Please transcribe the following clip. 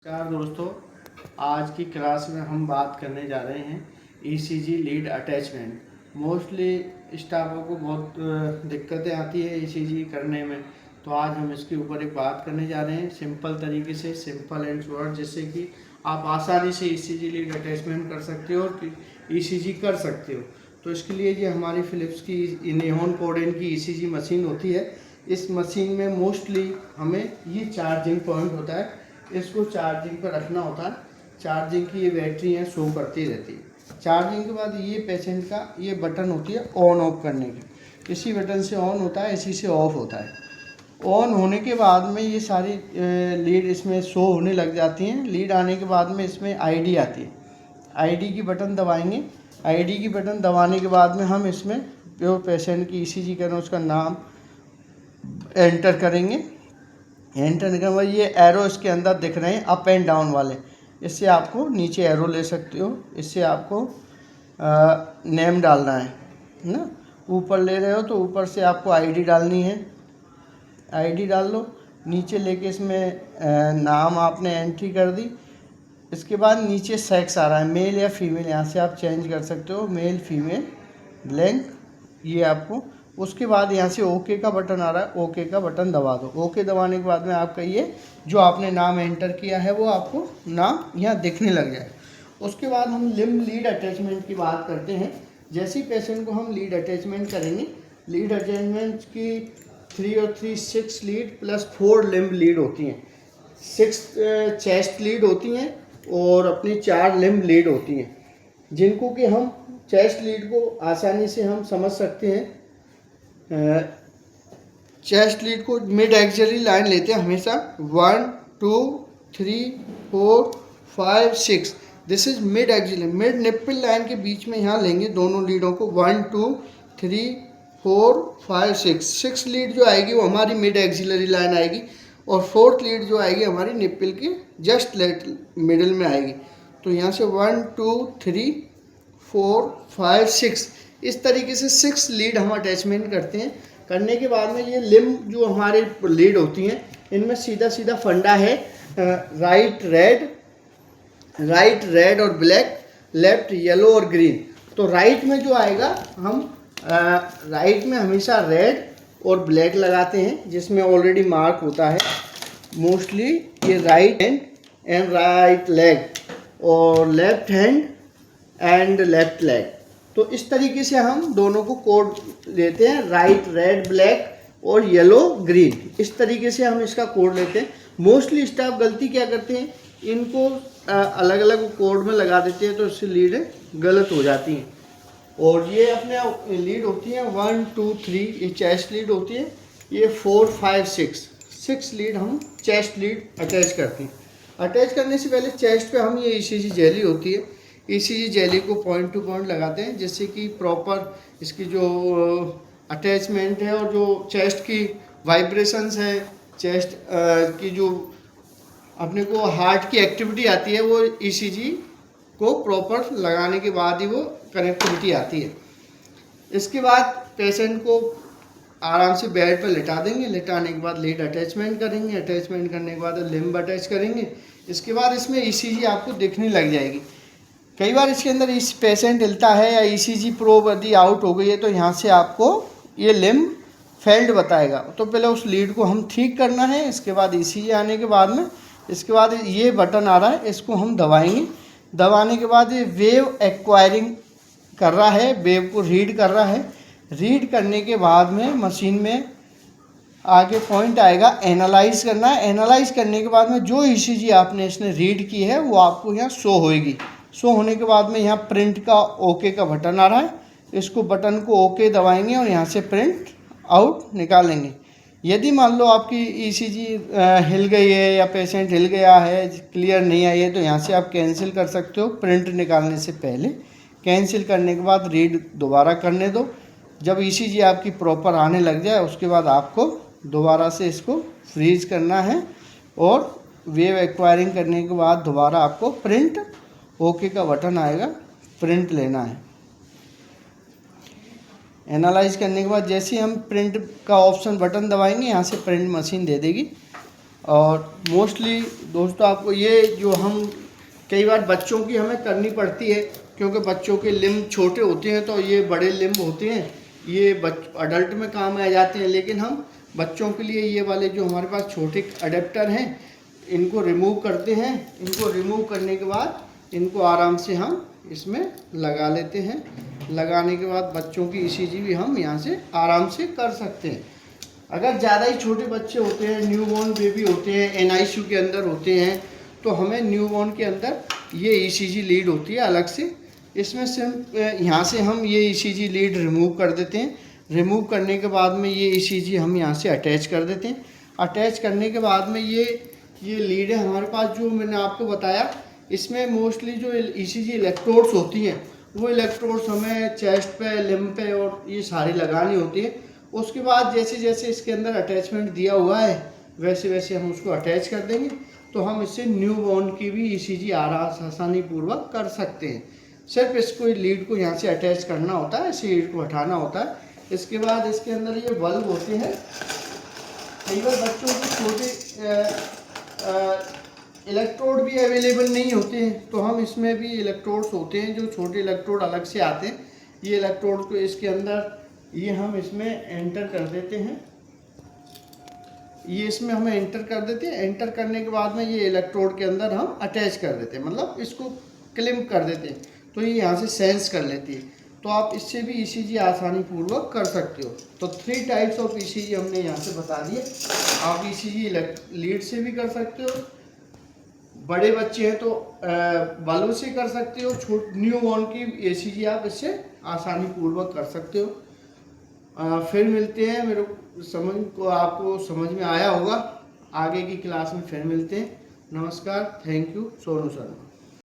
नमस्कार दोस्तों, आज की क्लास में हम बात करने जा रहे हैं ईसीजी लीड अटैचमेंट। मोस्टली स्टाफों को बहुत दिक्कतें आती है ईसीजी करने में, तो आज हम इसके ऊपर एक बात करने जा रहे हैं सिंपल तरीके से, सिंपल एंड शॉर्ट, जिससे कि आप आसानी से ईसीजी लीड अटैचमेंट कर सकते हो और ईसीजी कर सकते हो। तो इसके लिए ये हमारी फिलिप्स की नियॉन कोडेन की ईसीजी मशीन होती है। इस मशीन में मोस्टली हमें ये चार्जिंग पॉइंट होता है, इसको चार्जिंग पर रखना होता है। चार्जिंग की ये बैटरी है, शो करती रहती है। चार्जिंग के बाद ये पेशेंट का ये बटन होती है ऑन ऑफ करने की, इसी बटन से ऑन होता है, इसी से ऑफ होता है। ऑन होने के बाद में ये सारी लीड इसमें शो होने लग जाती हैं। लीड आने के बाद में इसमें आईडी आती है, आईडी की बटन दबाएंगे। आईडी की बटन दबाने के बाद में हम इसमें जो पेशेंट की ईसीजी कर रहे हैं उसका नाम एंटर करेंगे। एंटर करने के बाद ये एरो इसके अंदर दिख रहे हैं अप एंड डाउन वाले, इससे आपको नीचे एरो ले सकते हो, इससे आपको नेम डालना है ना। ऊपर ले रहे हो तो ऊपर से आपको आईडी डालनी है, आईडी डाल लो। नीचे लेके इसमें नाम आपने एंट्री कर दी। इसके बाद नीचे सेक्स आ रहा है, मेल या फीमेल, यहाँ से आप चेंज कर सकते हो, मेल फीमेल ब्लैंक, ये आपको। उसके बाद यहाँ से ओके का बटन आ रहा है, ओके का बटन दबा दो। ओके दबाने के बाद में आपका ये जो आपने नाम एंटर किया है वो आपको नाम यहाँ दिखने लग जाए। उसके बाद हम लिम्ब लीड अटैचमेंट की बात करते हैं। जैसे ही पेशेंट को हम लीड अटैचमेंट करेंगे, लीड अटैचमेंट की 3 और 3 6 लीड प्लस 4 लिम्ब लीड होती हैं। 6 चेस्ट लीड होती हैं और अपनी 4 लिम्ब लीड होती हैं, जिनको कि हम चेस्ट लीड को आसानी से हम समझ सकते हैं। चेस्ट लीड को मिड एक्सिलरी लाइन लेते हैं हमेशा, 1 2 3 4 5 6, this is mid axillary, mid nipple line के बीच में यहाँ लेंगे दोनों लीडों को। 1 2 3 4 5 6 लीड जो आएगी वो हमारी मिड एक्सिलरी लाइन आएगी, और 4th लीड जो आएगी हमारी निप्पल के जस्ट मिडिल में आएगी। तो यहाँ से 1 2 3 4 5 6, इस तरीके से 6 लीड हम अटैचमेंट करते हैं। करने के बाद में ये लिम्ब जो हमारे लीड होती हैं, इनमें सीधा सीधा फंडा है, राइट रेड और ब्लैक, लेफ्ट येलो और ग्रीन। तो राइट में जो आएगा हम राइट में हमेशा रेड और ब्लैक लगाते हैं, जिसमें ऑलरेडी मार्क होता है। मोस्टली ये right hand and right leg, और left hand and left leg. तो इस तरीके से हम दोनों को कोड लेते हैं, राइट रेड ब्लैक और येलो ग्रीन, इस तरीके से हम इसका कोड लेते हैं। मोस्टली स्टाफ गलती क्या करते हैं, इनको अलग अलग कोड में लगा देते हैं, तो इससे लीड गलत हो जाती हैं। और ये अपने लीड होती हैं 1 2 3, ये चेस्ट लीड होती है। ये 4 5 6 लीड हम चेस्ट लीड अटैच करते हैं। अटैच करने से पहले चेस्ट पे हम ये ईसीजी जेली होती है, ईसीजी जेली को पॉइंट टू पॉइंट लगाते हैं, जिससे कि प्रॉपर इसकी जो अटैचमेंट है और जो चेस्ट की वाइब्रेशंस है, चेस्ट की जो अपने को हार्ट की एक्टिविटी आती है, वो ईसीजी को प्रॉपर लगाने के बाद ही वो कनेक्टिविटी आती है। इसके बाद पेशेंट को आराम से बेड पर लिटा देंगे, लिटाने के बाद लीड अटैचमेंट करेंगे, अटैचमेंट करने के बाद लिम्ब अटैच करेंगे। इसके बाद इसमें ईसीजी आपको दिखने लग जाएगी। कई बार इसके अंदर इस पेशेंट हिलता है या ईसीजी प्रोब यदि आउट हो गई है, तो यहाँ से आपको ये लिम्ब फेल्ड बताएगा। तो पहले उस लीड को हम ठीक करना है। इसके बाद ईसीजी आने के बाद में इसके बाद ये बटन आ रहा है, इसको हम दबाएंगे। दबाने के बाद ये वेव एक्वायरिंग कर रहा है, वेव को रीड कर रहा है। रीड करने के बाद में मशीन में आगे पॉइंट आएगा एनालाइज करना है। एनालाइज करने के बाद में जो ईसीजी आपने इसने रीड की है वो आपको यहाँ शो होएगी। शो होने के बाद में यहाँ प्रिंट का ओके का बटन आ रहा है, इसको बटन को ओके दबाएंगे और यहाँ से प्रिंट आउट निकालेंगे। यदि मान लो आपकी ईसीजी हिल गई है या पेशेंट हिल गया है, क्लियर नहीं आई है, तो यहाँ से आप कैंसिल कर सकते हो प्रिंट निकालने से पहले। कैंसिल करने के बाद रीड दोबारा करने दो। जब ईसीजी आपकी प्रॉपर आने लग जाए, उसके बाद आपको दोबारा से इसको फ्रीज करना है, और वेव एक्वायरिंग करने के बाद दोबारा आपको प्रिंट ओके का बटन आएगा, प्रिंट लेना है। एनालाइज करने के बाद जैसे ही हम प्रिंट का ऑप्शन बटन दबाएंगे, यहाँ से प्रिंट मशीन दे देगी। और मोस्टली दोस्तों आपको ये जो हम कई बार बच्चों की हमें करनी पड़ती है, क्योंकि बच्चों के लिम्ब छोटे होते हैं, तो ये बड़े लिम्ब होते हैं, ये अडल्ट में काम आ जाते हैं, लेकिन हम बच्चों के लिए ये वाले जो हमारे पास छोटे अडेप्टर हैं इनको रिमूव करते हैं। इनको रिमूव करने के बाद इनको आराम से हम इसमें लगा लेते हैं। लगाने के बाद बच्चों की ईसीजी भी हम यहाँ से आराम से कर सकते हैं। अगर ज़्यादा ही छोटे बच्चे होते हैं, न्यूबॉर्न बेबी होते हैं, एनआईसीयू के अंदर होते हैं, तो हमें न्यूबॉर्न के अंदर ये ईसीजी लीड होती है अलग से। इसमें सिर्फ यहाँ से हम ये ईसीजी लीड रिमूव कर देते हैं। रिमूव करने के बाद में ये ईसीजी हम यहाँ से अटैच कर देते हैं। अटैच करने के बाद में ये लीड है हमारे पास, जो मैंने आपको बताया। इसमें मोस्टली जो ईसीजी इलेक्ट्रोड्स होती हैं, वो इलेक्ट्रोड्स हमें चेस्ट पे, लिम्ब पे और ये सारी लगानी होती है। उसके बाद जैसे जैसे इसके अंदर अटैचमेंट दिया हुआ है वैसे वैसे हम उसको अटैच कर देंगे, तो हम इससे न्यूबॉर्न की भी ईसीजी आसानी पूर्वक कर सकते हैं। सिर्फ इसको लीड को यहाँ से अटैच करना होता है, इस लीड को हटाना होता है। इसके बाद इसके अंदर ये बल्ब होते हैं। कई बार बच्चों के छोटे इलेक्ट्रोड भी अवेलेबल नहीं होते हैं, तो हम इसमें भी इलेक्ट्रोड्स होते हैं जो छोटे इलेक्ट्रोड अलग से आते हैं। ये इलेक्ट्रोड को इसके अंदर ये हम इसमें एंटर कर देते हैं। ये इसमें हमें एंटर कर देते हैं। एंटर करने के बाद में ये इलेक्ट्रोड के अंदर हम अटैच कर देते हैं, मतलब इसको क्लिप कर देते हैं, तो ये यहाँ से सेंस कर लेती है। तो आप इससे भी ईसीजी आसानी पूर्वक कर सकते हो। तो 3 टाइप्स ऑफ ईसीजी हमने यहाँ से बता दिए। आप ईसीजी लीड से भी कर सकते हो, बड़े बच्चे हैं तो बल्ब से कर सकते हो, न्यूबॉर्न की ईसीजी आप इससे आसानी पूर्वक कर सकते हो। फिर मिलते हैं, मेरे आपको समझ में आया होगा। आगे की क्लास में फिर मिलते हैं। नमस्कार, थैंक यू, सोनू शर्मा।